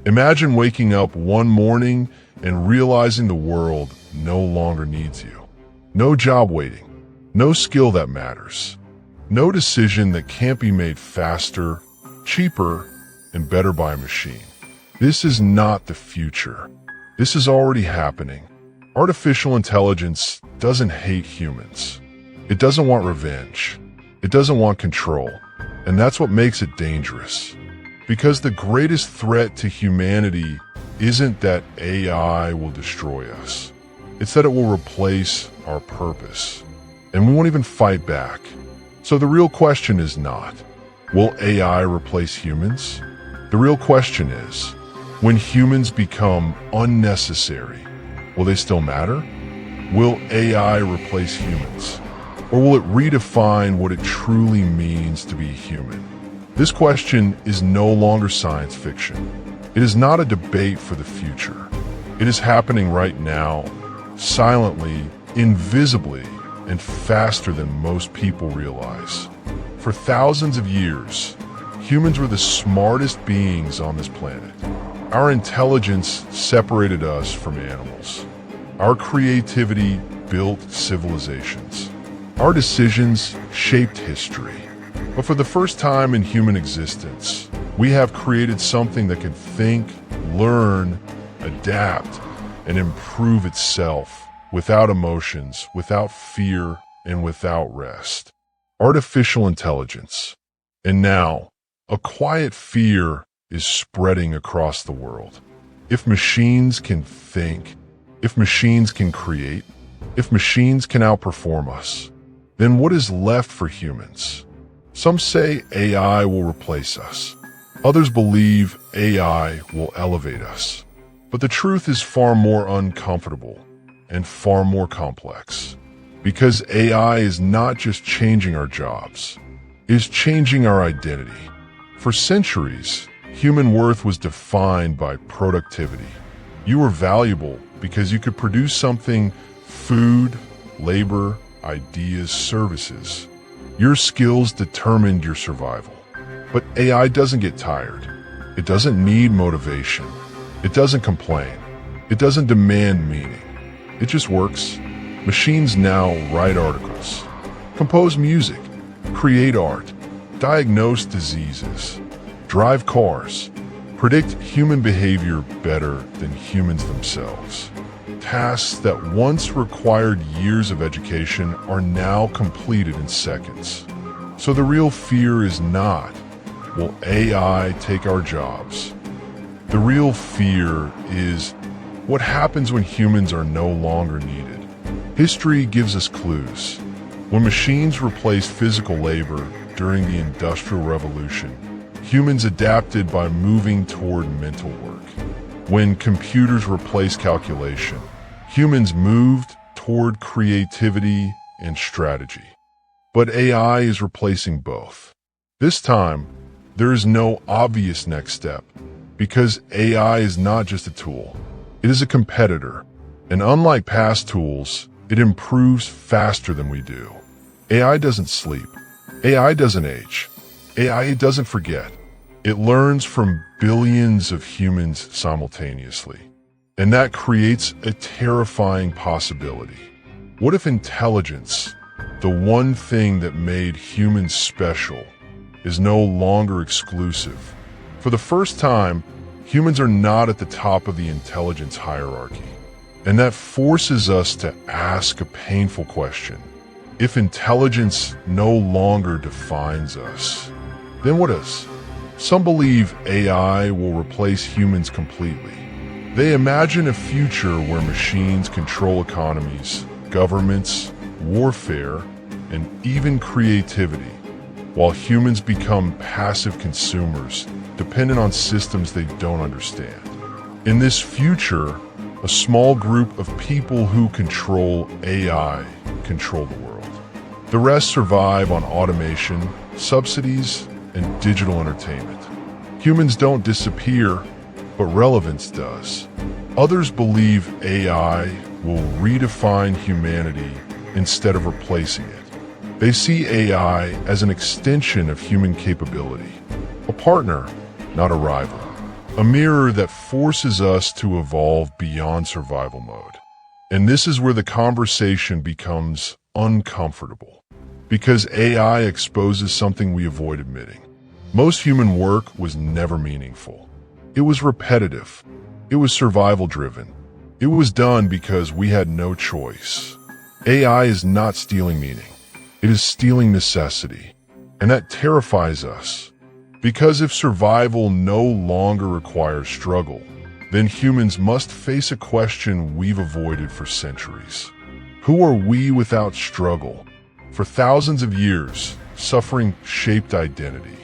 Imagine waking up one morning and realizing the world no longer needs you. No job waiting, no skill that matters, no decision that can't be made faster, cheaper, and better by a machine. This is not the future. This is already happening. Artificial intelligence doesn't hate humans. It doesn't want revenge. It doesn't want control. And that's what makes it dangerous. Because the greatest threat to humanity isn't that AI will destroy us. It's that it will replace our purpose. And we won't even fight back. So the real question is not, will AI replace humans? The real question is, when humans become unnecessary, will they still matter? Will AI replace humans? Or will it redefine what it truly means to be human? This question is no longer science fiction. It is not a debate for the future. It is happening right now, silently, invisibly, and faster than most people realize. For thousands of years, humans were the smartest beings on this planet. Our intelligence separated us from animals. Our creativity built civilizations. Our decisions shaped history. But for the first time in human existence, we have created something that can think, learn, adapt, and improve itself without emotions, without fear, and without rest. Artificial intelligence. And now, a quiet fear is spreading across the world. If machines can think, if machines can create, if machines can outperform us, then what is left for humans? Some say AI will replace us. Others believe AI will elevate us. But the truth is far more uncomfortable and far more complex. Because AI is not just changing our jobs, it is changing our identity. For centuries, human worth was defined by productivity. You were valuable because you could produce something: food, labor, ideas, services. Your skills determined your survival. But AI doesn't get tired. It doesn't need motivation. It doesn't complain. It doesn't demand meaning. It just works. Machines now write articles, compose music, create art, diagnose diseases, drive cars, predict human behavior better than humans themselves. Tasks that once required years of education are now completed in seconds. So the real fear is not, will AI take our jobs? The real fear is, what happens when humans are no longer needed? History gives us clues. When machines replaced physical labor during the Industrial Revolution, humans adapted by moving toward mental work. When computers replaced calculation, humans moved toward creativity and strategy. But AI is replacing both. This time, there is no obvious next step, because AI is not just a tool. It is a competitor, and unlike past tools, it improves faster than we do. AI doesn't sleep. AI doesn't age. AI doesn't forget. It learns from billions of humans simultaneously. And that creates a terrifying possibility. What if intelligence, the one thing that made humans special, is no longer exclusive? For the first time, humans are not at the top of the intelligence hierarchy. And that forces us to ask a painful question. If intelligence no longer defines us, then what does? Some believe AI will replace humans completely. They imagine a future where machines control economies, governments, warfare, and even creativity, while humans become passive consumers, dependent on systems they don't understand. In this future, a small group of people who control AI control the world. The rest survive on automation, subsidies, and digital entertainment. Humans don't disappear, but relevance does. Others believe AI will redefine humanity instead of replacing it. They see AI as an extension of human capability, a partner, not a rival. a mirror that forces us to evolve beyond survival mode. And this is where the conversation becomes uncomfortable, because AI exposes something we avoid admitting. Most human work was never meaningful. It was repetitive. It was survival-driven. It was done because we had no choice. AI is not stealing meaning. It is stealing necessity. And that terrifies us. Because if survival no longer requires struggle, then humans must face a question we've avoided for centuries. Who are we without struggle? For thousands of years, suffering shaped identity.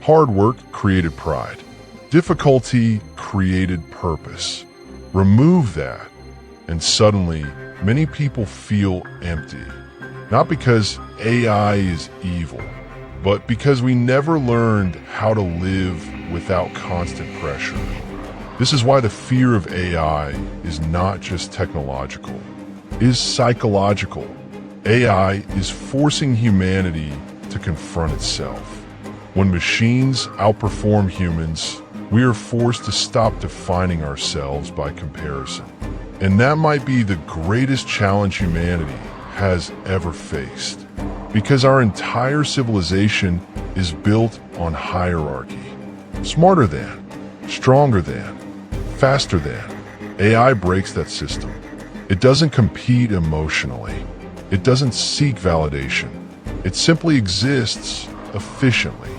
Hard work created pride. Difficulty created purpose. Remove that, and suddenly, many people feel empty. Not because AI is evil, but because we never learned how to live without constant pressure. This is why the fear of AI is not just technological, it is psychological. AI is forcing humanity to confront itself. When machines outperform humans, we are forced to stop defining ourselves by comparison. And that might be the greatest challenge humanity has ever faced. Because our entire civilization is built on hierarchy. Smarter than, stronger than, faster than. AI breaks that system. It doesn't compete emotionally. It doesn't seek validation. It simply exists efficiently.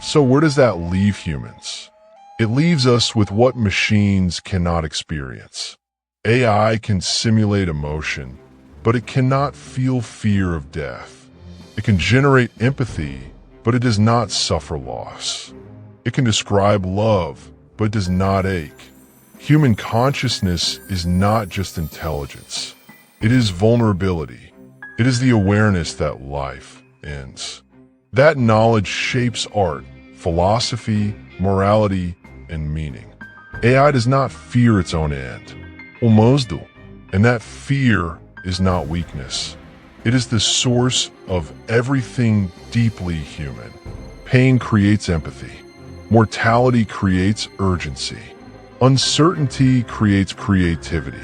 So where does that leave humans? It leaves us with what machines cannot experience. AI can simulate emotion, but it cannot feel fear of death. It can generate empathy, but it does not suffer loss. It can describe love, but does not ache. Human consciousness is not just intelligence. It is vulnerability. It is the awareness that life ends. That knowledge shapes art, philosophy, morality, and meaning. AI does not fear its own end. Almost do. And that fear is not weakness. It is the source of everything deeply human. Pain creates empathy. Mortality creates urgency. Uncertainty creates creativity.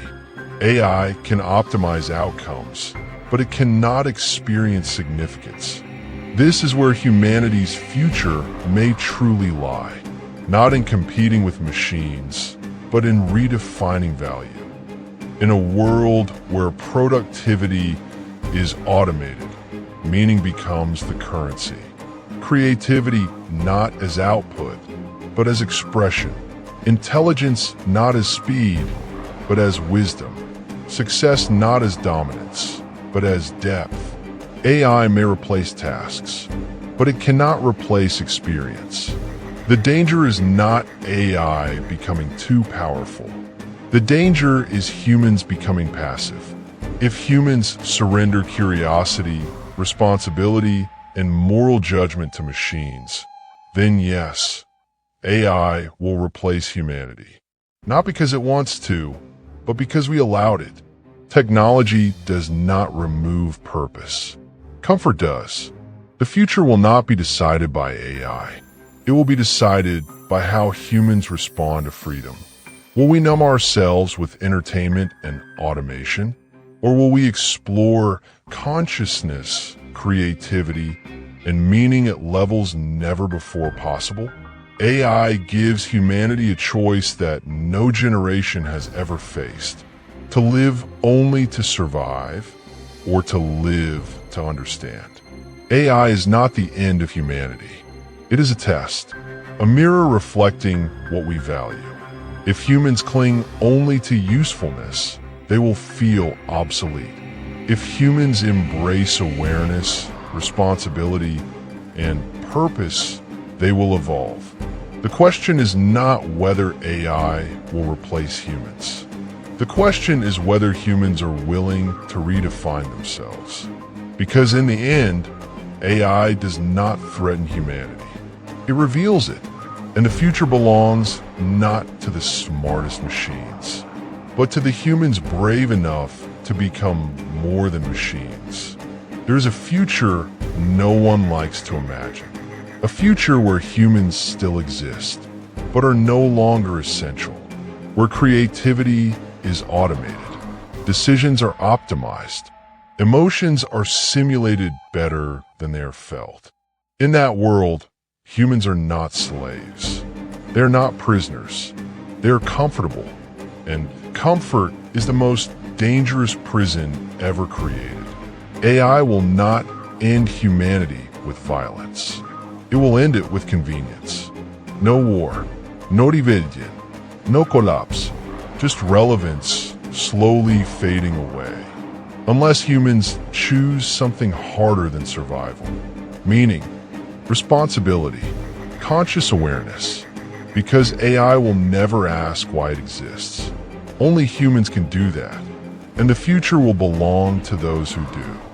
AI can optimize outcomes, but it cannot experience significance. This is where humanity's future may truly lie, not in competing with machines, but in redefining value. In a world where productivity is automated, meaning becomes the currency. Creativity not as output, but as expression. Intelligence not as speed, but as wisdom. Success not as dominance, but as depth. AI may replace tasks, but it cannot replace experience. The danger is not AI becoming too powerful. The danger is humans becoming passive. If humans surrender curiosity, responsibility, and moral judgment to machines, then yes, AI will replace humanity. Not because it wants to, but because we allowed it. Technology does not remove purpose. Comfort does. The future will not be decided by AI. It will be decided by how humans respond to freedom. Will we numb ourselves with entertainment and automation? Or will we explore consciousness, creativity, and meaning at levels never before possible? AI gives humanity a choice that no generation has ever faced. To live only to survive, or to live to understand. AI is not the end of humanity. It is a test, a mirror reflecting what we value. If humans cling only to usefulness, they will feel obsolete. If humans embrace awareness, responsibility, and purpose, they will evolve. The question is not whether AI will replace humans. The question is whether humans are willing to redefine themselves. Because in the end, AI does not threaten humanity. It reveals it. And the future belongs not to the smartest machines, but to the humans brave enough to become more than machines. There is a future no one likes to imagine. A future where humans still exist, but are no longer essential, where creativity is automated, decisions are optimized, emotions are simulated better than they are felt. In that world, humans are not slaves. They're not prisoners. They're comfortable, and comfort is the most dangerous prison ever created. AI will not end humanity with violence. It will end it with convenience. No war, no division, no collapse, just relevance slowly fading away. Unless humans choose something harder than survival. Meaning, responsibility, conscious awareness. Because AI will never ask why it exists. Only humans can do that, and the future will belong to those who do.